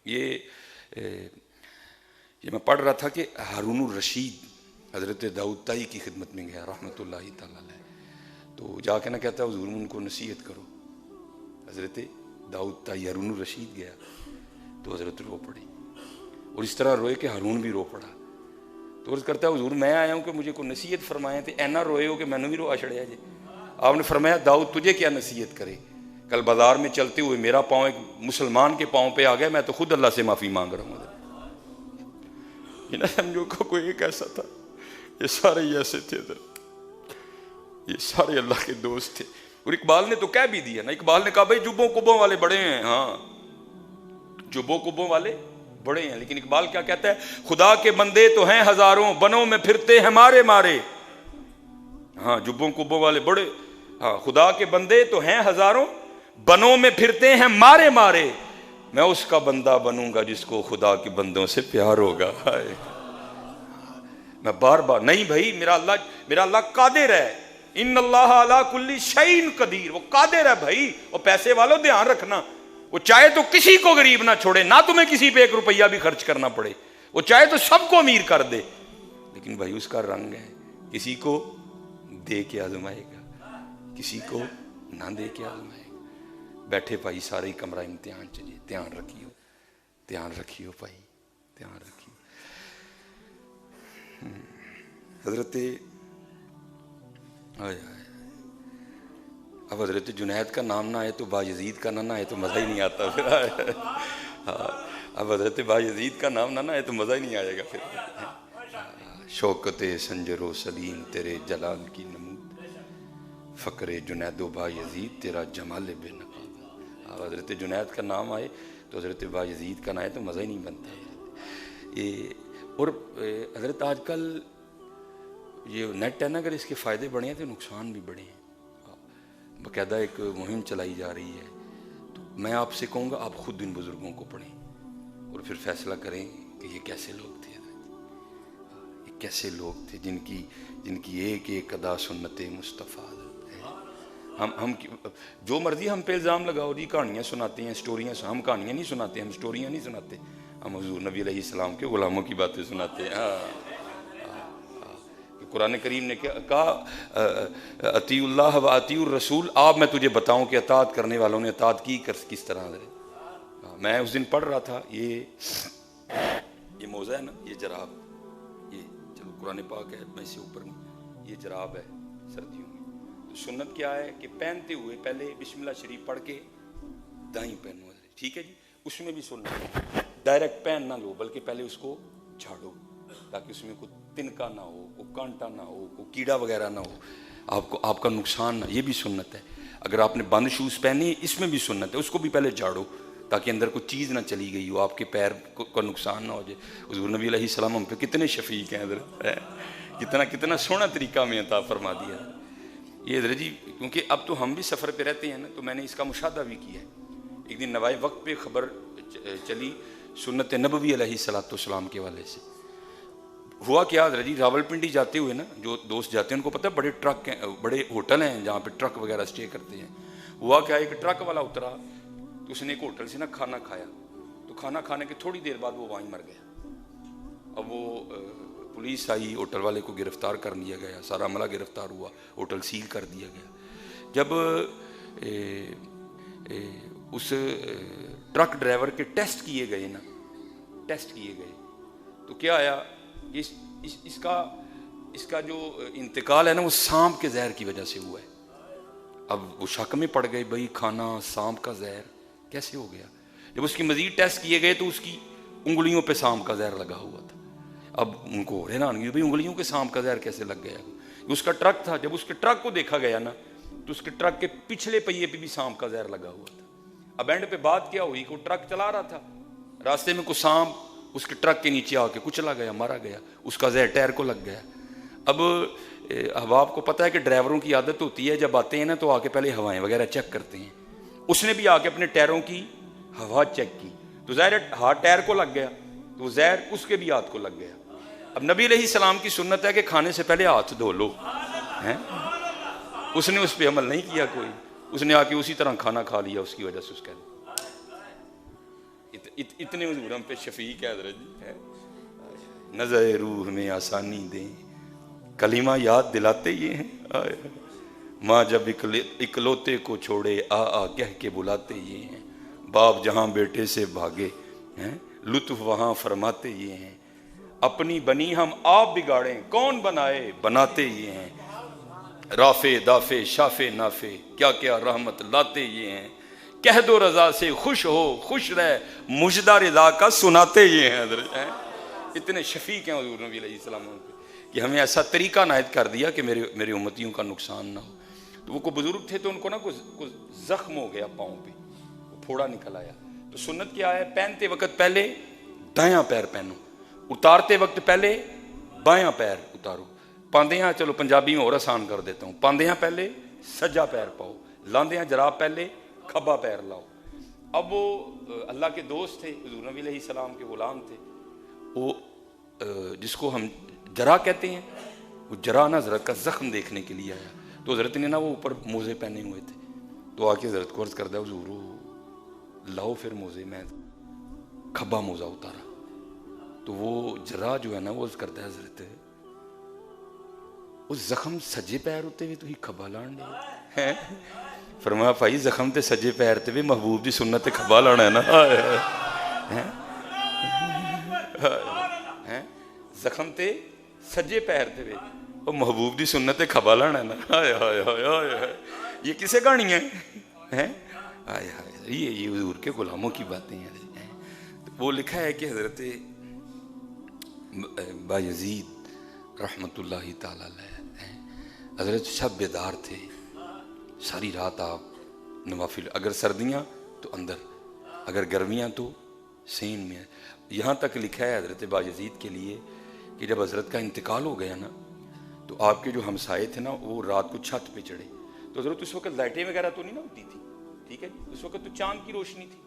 یہ میں پڑھ رہا تھا کہ ہارون الرشید حضرت داؤد تائی کی خدمت میں گیا رحمۃ اللہ تعالی علیہ، تو جا کے نہ کہتا ہے حضور ان کو نصیحت کرو. حضرت داؤد تائی ہارون الرشید گیا تو حضرت رو پڑی، اور اس طرح روئے کہ ہارون بھی رو پڑا. تو عرض کرتا ہے حضور میں آیا ہوں کہ مجھے کوئی نصیحت فرمائیں، تو اینا روئے ہو کہ میں نے بھی روا چھڑیا جی. آپ نے فرمایا داؤد تجھے کیا نصیحت کرے، کل بازار میں چلتے ہوئے میرا پاؤں ایک مسلمان کے پاؤں پہ آ گیا، میں تو خود اللہ سے معافی مانگ رہا ہوں. یہ نہ سمجھو کہ کوئی ایک ایسا تھا، یہ سارے ہی ایسے تھے، یہ سارے اللہ کے دوست تھے. اور اقبال نے تو کہہ بھی دیا نا، اقبال نے کہا بھائی جبوں کبوں والے بڑے ہیں، ہاں جبوں کبوں والے بڑے ہیں، لیکن اقبال کیا کہتا ہے، خدا کے بندے تو ہیں ہزاروں، بنوں میں پھرتے ہیں مارے مارے. ہاں جبوں کبوں والے بڑے، ہاں خدا کے بندے تو ہیں ہزاروں، بنوں میں پھرتے ہیں مارے مارے. میں اس کا بندہ بنوں گا جس کو خدا کے بندوں سے پیار ہوگا. میں بار بار نہیں بھائی، میرا اللہ قادر ہے، ان اللہ علی کل شیء قدیر، وہ قادر ہے بھائی. وہ پیسے والوں دھیان رکھنا، وہ چاہے تو کسی کو غریب نہ چھوڑے، نہ تمہیں کسی پہ ایک روپیہ بھی خرچ کرنا پڑے، وہ چاہے تو سب کو امیر کر دے، لیکن بھائی اس کا رنگ ہے، کسی کو دے کے آزمائے گا، کسی کو نہ دے کے آزمائے گا. بیٹھے بھائی سارے کمرہ امتحان چلیے، دھیان رکھیو، دھیان رکھیو بھائی، دھیان رکھیو. حضرت اب حضرت جنید کا نام نہ آئے تو بایزید کا نہ آئے تو مزہ ہی نہیں آتا پھر. اب حضرت بایزید کا نام نہ آئے تو مزہ ہی نہیں آئے گا پھر. شوکت سنجر و سلیم تیرے جلال کی نمود، فقر جنید و بایزید تیرا جمال بے نقاب. اب حضرت جنید کا نام آئے تو حضرت بایزید کا نہ آئے تو مزہ ہی نہیں بنتا. اور حضرت آج کل یہ نیٹ ہے نا، اگر اس کے فائدے بڑے ہیں تو نقصان بھی بڑے ہیں. باقاعدہ ایک مہم چلائی جا رہی ہے، تو میں آپ سے کہوں گا آپ خود ان بزرگوں کو پڑھیں اور پھر فیصلہ کریں کہ یہ کیسے لوگ تھے، یہ کیسے لوگ تھے جن کی ایک ایک ادا سنت مصطفیٰ ہے. ہم جو مرضی ہم پہ الزام لگاؤ جی، کہانیاں سناتے ہیں، اسٹوریاں. ہم کہانیاں نہیں سناتے، ہم اسٹوریاں نہیں سناتے، ہم حضور نبی علیہ السلام کے غلاموں کی باتیں سناتے ہیں. قرآن کریم نے کہا اطیع اللہ و اطیع الرسول. آپ میں تجھے بتاؤں کہ اطاعت کرنے والوں نے اطاعت کی کس طرح. میں اس دن پڑھ رہا تھا، یہ موضوع ہے نا، یہ جراب، یہ چلو قرآن پاک ہے، میں سے اوپر ہوں، یہ جراب ہے سردیوں میں. تو سنت کیا ہے کہ پہنتے ہوئے پہلے بسم اللہ شریف پڑھ کے دائیں پہنو، ٹھیک ہے جی. اس میں بھی سنت ڈائریکٹ پہن نہ لو، بلکہ پہلے اس کو جھاڑو تاکہ اس میں کوئی تنکا نہ ہو، کوئی کانٹا نہ ہو، کوئی کیڑا وغیرہ نہ ہو، آپ کا نقصان نہ. یہ بھی سنت ہے. اگر آپ نے بند شوز پہنے، اس میں بھی سنت ہے، اس کو بھی پہلے جھاڑو تاکہ اندر کوئی چیز نہ چلی گئی ہو، آپ کے پیر کو نقصان نہ ہو جائے. حضور نبی علیہ السلام ہم پہ کتنے شفیق ہیں حضرت، کتنا سونا طریقہ میں عطا فرما دیا. یہ حضرت جی کیونکہ اب تو ہم بھی سفر پہ رہتے ہیں نا، تو میں نے اس کا مشاہدہ بھی کیا ہے. ایک دن نوائے وقت پہ خبر چلی سنت نبوی علیہ الصلوۃ والسلام کے والے سے. ہوا کیا حضرت جی، راول پنڈی جاتے ہوئے نا، جو دوست جاتے ہیں ان کو پتہ ہے بڑے ٹرک ہیں، بڑے ہوٹل ہیں جہاں پہ ٹرک وغیرہ اسٹے کرتے ہیں. ہوا کیا، ایک ٹرک والا اترا تو اس نے ایک ہوٹل سے نا کھانا کھایا، تو کھانا کھانے کے تھوڑی دیر بعد وہ وہیں مر گیا. اب وہ پولیس آئی، ہوٹل والے کو گرفتار کر لیا گیا، سارا عملہ گرفتار ہوا، ہوٹل سیل کر دیا گیا. جب اس ٹرک ڈرائیور کے ٹیسٹ کیے گئے نا، ٹیسٹ کیے گئے تو کیا آیا، اس کا جو انتقال ہے نا وہ سانپ کے زہر کی وجہ سے ہوا ہے. اب وہ شک میں پڑ گئے، بھائی کھانا سانپ کا زہر کیسے ہو گیا. جب اس کی مزید ٹیسٹ کیے گئے تو اس کی انگلیوں پہ سانپ کا زہر لگا ہوا تھا. اب ان کو حیرانگی، بھائی انگلیوں کے سانپ کا زہر کیسے لگ گیا. اس کا ٹرک تھا، جب اس کے ٹرک کو دیکھا گیا نا تو اس کے ٹرک کے پچھلے پہیے پہ بھی سانپ کا زہر لگا ہوا تھا. اب اینڈ پہ بات کیا ہوئی کہ وہ ٹرک چلا رہا تھا، راستے میں کوئی سانپ اس کے ٹرک کے نیچے آ کے کچلا گیا، مارا گیا، اس کا زہر ٹائر کو لگ گیا. اب آپ کو پتہ ہے کہ ڈرائیوروں کی عادت ہوتی ہے جب آتے ہیں نا تو آ کے پہلے ہوائیں وغیرہ چیک کرتے ہیں. اس نے بھی آ کے اپنے ٹائروں کی ہوا چیک کی تو ظاہر ہاتھ ٹائر کو لگ گیا، تو وہ زہر اس کے بھی ہاتھ کو لگ گیا. اب نبی علیہ السلام کی سنت ہے کہ کھانے سے پہلے ہاتھ دھو لو. اس نے اس پہ عمل نہیں کیا کوئی، اس نے آ کے اسی طرح کھانا کھا لیا، اس کی وجہ سے اس کا اتنے حضور ہم پہ شفیق ہے حضرت جی. نظر روح میں آسانی دیں, کلمہ یاد دلاتے یہ ہیں. ماں جب اکلوتے کو چھوڑے آ آ کہہ کے بلاتے یہ ہیں. باپ جہاں بیٹے سے بھاگے لطف وہاں فرماتے یہ ہیں. اپنی بنی ہم آپ بگاڑیں کون بنائے بناتے یہ ہیں. رافع دافع شافع نافع کیا کیا رحمت لاتے یہ ہیں. کہہ دو رضا سے خوش ہو خوش رہ مجدہ رضا کا سناتے یہ ہیں. حضرت اتنے شفیق ہیں حضور نبی علیہ السلام کہ ہمیں ایسا طریقہ عنایت کر دیا کہ میرے امتیوں کا نقصان نہ ہو. تو وہ کوئی بزرگ تھے تو ان کو نا کچھ زخم ہو گیا پاؤں پہ, پھوڑا نکل آیا. تو سنت کیا ہے, پہنتے وقت پہلے دایاں پیر پہنو, اتارتے وقت پہلے بایاں پیر اتارو. پاندیاں چلو پنجابی میں اور آسان کر دیتا ہوں, پاندیاں پہلے سجا پیر پاؤ, لاندیاں جراب پہلے کھبا پیر لاؤ. اب وہ اللہ کے دوست تھے, حضور نبی علیہ السلام کے غلام تھے, وہ جس کو ہم جرا کہتے ہیں, وہ جرا نا حضرت کا زخم دیکھنے کے لیے آیا. تو حضرت نے نا وہ اوپر موزے پہنے ہوئے تھے, تو آ کے حضرت کو عرض کردہ حضور لاؤ پھر موزے. میں کھبا موزہ اتارا تو وہ جرا جو ہے نا وہ عرض کرتا ہے حضرت اس زخم سجے پیر ہوتے ہوئے تو ہی کھبا لان دے. فرمایا بھائی زخم تے سجے پیر تے بھی محبوب دی سنت تے کھبا لانا ہے نا. زخم تے سجے پیر تے بھی وہ محبوب دی سنت تے کھبا لانا ہے نا. یہ کسے کہانی ہے؟ یہ حضور کے غلاموں کی باتیں ہیں. وہ لکھا ہے کہ حضرت بایزید رحمت اللہ تعالی علیہ حضرت شب بیدار تھے, ساری رات آپ نوافل, اگر سردیاں تو اندر, اگر گرمیاں تو سین میں. یہاں تک لکھا ہے حضرت بایزید کے لیے کہ جب حضرت کا انتقال ہو گیا نا تو آپ کے جو ہمسائے تھے نا وہ رات کو چھت پہ چڑھے. تو حضرت اس وقت لائٹیں وغیرہ تو نہیں نا ہوتی تھی, ٹھیک ہے, اس وقت تو چاند کی روشنی تھی.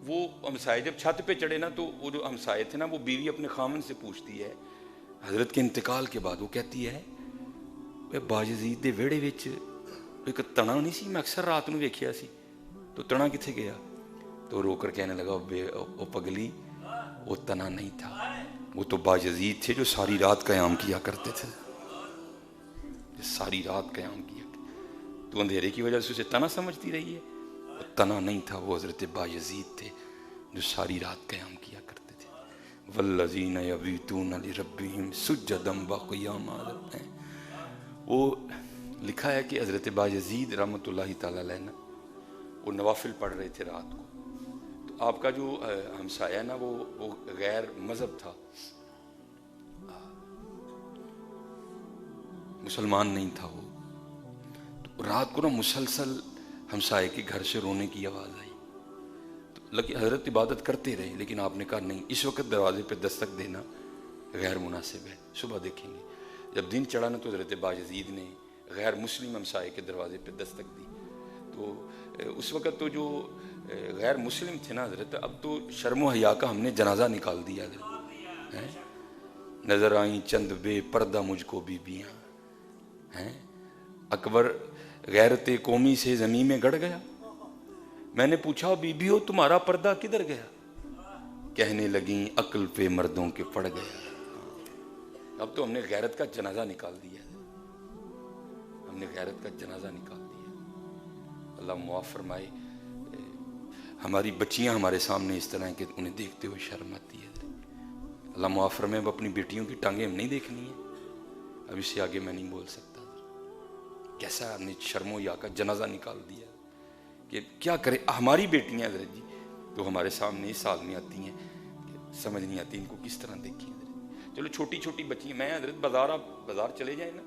وہ ہمسائے جب چھت پہ چڑھے نا تو وہ جو ہمسائے تھے نا وہ بیوی اپنے خامن سے پوچھتی ہے حضرت کے انتقال کے بعد, وہ کہتی ہے بایزید دے ویڑے وچ ایک تنا نہیں سی, میں اکثر رات نو ویکھیا سی, تو تنا کتھے گیا؟ تو رو کر کہنے لگا او پگلی وہ تنا نہیں تھا, وہ تو بایزید تھے جو ساری رات قیام کیا کرتے تھے, ساری رات قیام کیا. تو اندھیرے کی وجہ سے اسے تنا سمجھتی رہی ہے, وہ تنا نہیں تھا, وہ حضرت بایزید تھے جو ساری رات قیام کیا کرتے تھے. والذین یبیتون لربہم سجدا وقیاما. وہ لکھا ہے کہ حضرت بایزید رحمۃ اللہ تعالی علیہ نا وہ نوافل پڑھ رہے تھے رات کو. تو آپ کا جو ہمسایہ نا وہ غیر مذہب تھا, مسلمان نہیں تھا وہ. تو رات کو نا مسلسل ہمسائے کے گھر سے رونے کی آواز آئی. تو حضرت عبادت کرتے رہے, لیکن آپ نے کہا نہیں, اس وقت دروازے پہ دستک دینا غیر مناسب ہے, صبح دیکھیں گے. جب دن چڑھا نا تو حضرت بایزید نے غیر مسلم ہمسائے کے دروازے پہ دستک دی. تو اس وقت تو جو غیر مسلم تھے نا حضرت, اب تو شرم و حیا کا ہم نے جنازہ نکال دیا حضرت. نظر آئیں چند بے پردہ مجھ کو بیبیاں, اکبر غیرت قومی سے زمین میں گڑ گیا. میں نے پوچھا بیبیو تمہارا پردہ کدھر گیا؟ کہنے لگیں عقل پہ مردوں کے پڑ گیا. اب تو ہم نے غیرت کا جنازہ نکال دیا, ہم نے غیرت کا جنازہ نکال دیا. اللہ معاف فرمائے. ہماری بچیاں ہمارے سامنے اس طرح کہ انہیں دیکھتے ہوئے شرم آتی ہے. اللہ معاف فرمائے. اب اپنی بیٹیوں کی ٹانگیں ہم نہیں دیکھنی ہیں, اب اس سے آگے میں نہیں بول سکتا. کیسا ہم نے شرم و حیا کا جنازہ نکال دیا کہ کیا کرے. ہماری بیٹیاں حضرت جی تو ہمارے سامنے اس حال میں آتی ہیں کہ سمجھ نہیں آتی ان کو کس طرح دیکھیں. چلو چھوٹی چھوٹی بچی, میں حضرت بازار چلے جائیں نا,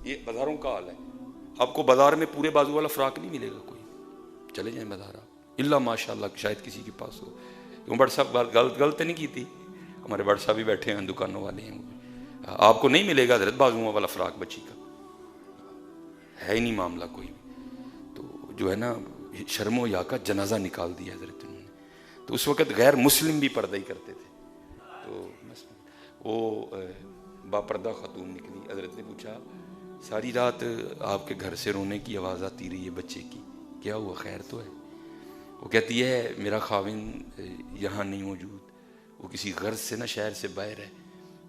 یہ بازاروں کا حال ہے. آپ کو بازار میں پورے بازو والا فراق نہیں ملے گا کوئی, چلے جائیں بازار آپ, اللہ ماشاء اللہ شاید کسی کے پاس ہو. کیوں بڑ صاحب غلط نہیں کی تھی, ہمارے بڑ صاحب بھی بیٹھے ہیں, دکانوں والے ہیں, آپ کو نہیں ملے گا حضرت بازو والا فراق بچی کا, ہے ہی نہیں معاملہ کوئی. تو جو ہے نا شرم و حیا کا جنازہ نکال دیا حضرت انہوں نے. تو اس وقت غیر مسلم بھی پردہ ہی کرتے تھے. تو وہ باپردہ خاتون نکلی. حضرت نے پوچھا ساری رات آپ کے گھر سے رونے کی آواز آتی رہی ہے بچے کی, کیا ہوا, خیر تو ہے؟ وہ کہتی ہے میرا خاوند یہاں نہیں موجود، وہ کسی غرض سے نہ شہر سے باہر ہے،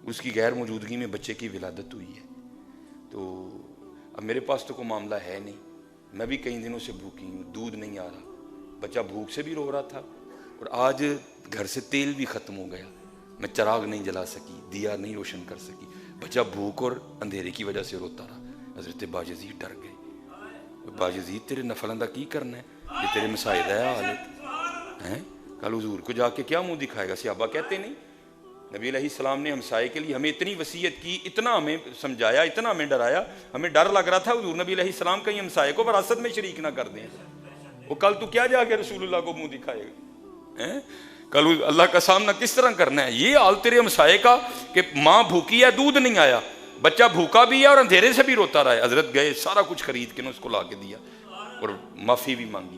اس کی غیر موجودگی میں بچے کی ولادت ہوئی ہے، تو اب میرے پاس تو کوئی معاملہ ہے نہیں، میں بھی کئی دنوں سے بھوکی ہوں، دودھ نہیں آ رہا، بچہ بھوک سے بھی رو رہا تھا، اور آج گھر سے تیل بھی ختم ہو گیا، میں چراغ نہیں جلا سکی، دیا نہیں روشن کر سکی، بچہ بھوک اور اندھیرے کی وجہ سے روتا رہا۔ حضرت باجزید ڈر گئے، باجزید تیرے نفلوں کا کی کرنا ہے، یہ تیرے مسائد ہے حالت ہیں، کل حضور کو جا کے کیا منہ دکھائے گا؟ صحابہ کہتے نہیں نبی علیہ السلام نے ہمسائے کے لیے ہمیں اتنی وصیت کی، اتنا ہمیں سمجھایا، اتنا ہمیں ڈرایا، ہمیں ڈر لگ رہا تھا حضور نبی علیہ السلام کہیں ہمسائے کو وراثت میں شریک نہ کر دیں، وہ کل تو کیا جا کے رسول اللہ کو منہ دکھائے گا؟ کل اللہ کا سامنا کس طرح کرنا ہے؟ یہ حال تیرے ہمسائے کا کہ ماں بھوکی ہے، دودھ نہیں آیا، بچہ بھوکا بھی ہے اور اندھیرے سے بھی روتا رہا ہے۔ حضرت گئے، سارا کچھ خرید کے اس کو لا کے دیا اور معافی بھی مانگی،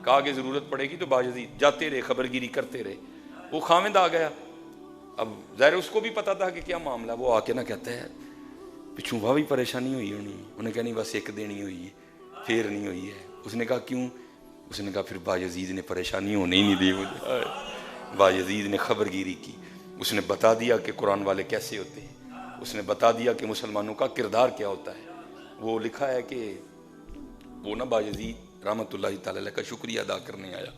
کہا کہ ضرورت پڑے گی تو باجزید جاتے رہے، خبر گیری کرتے رہے۔ وہ خاوند آ گیا، اب ظاہر اس کو بھی پتا تھا کہ کیا معاملہ، وہ آ کے نہ کہتا ہے پچھوں واہ بھی پریشانی ہوئی ہونی، انہیں کہا نہیں بس ایک دن ہی ہوئی ہے، پھر نہیں ہوئی ہے۔ اس نے کہا کیوں؟ اس نے کہا پھر باجزید نے پریشانی ہونے ہی نہیں دی مجھے۔ باجزید نے خبر گیری کی، اس نے بتا دیا کہ قرآن والے کیسے ہوتے ہیں، اس نے بتا دیا کہ مسلمانوں کا کردار کیا ہوتا ہے۔ وہ لکھا ہے کہ وہ نا باجزید رحمۃ اللہ تعالی علیہ کا شکریہ ادا کرنے آیا،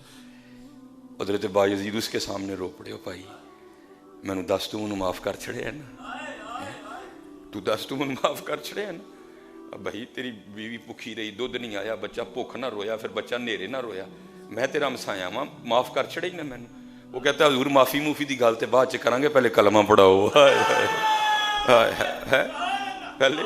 حضرت باجزید اس کے سامنے رو پڑے، او بھائی میں دس تو انہوں معاف کر چھڑے ہیں نا، تو دس تو انہوں معاف کر چھڑے ہیں نا، اب بھائی تیری بیوی بھوکھی رہی، دودھ نہیں آیا، بچہ بھوک نہ رویا، پھر بچہ نیرے نہ رویا، میں تیرا ہمسایا ہاں، معاف کر چھڑے ہی نا میں نے۔ وہ کہتا ہے حضور معافی موفی دی گل تے بعد چ کریں گے، پہلے کلمہ پڑھاؤ، پہلے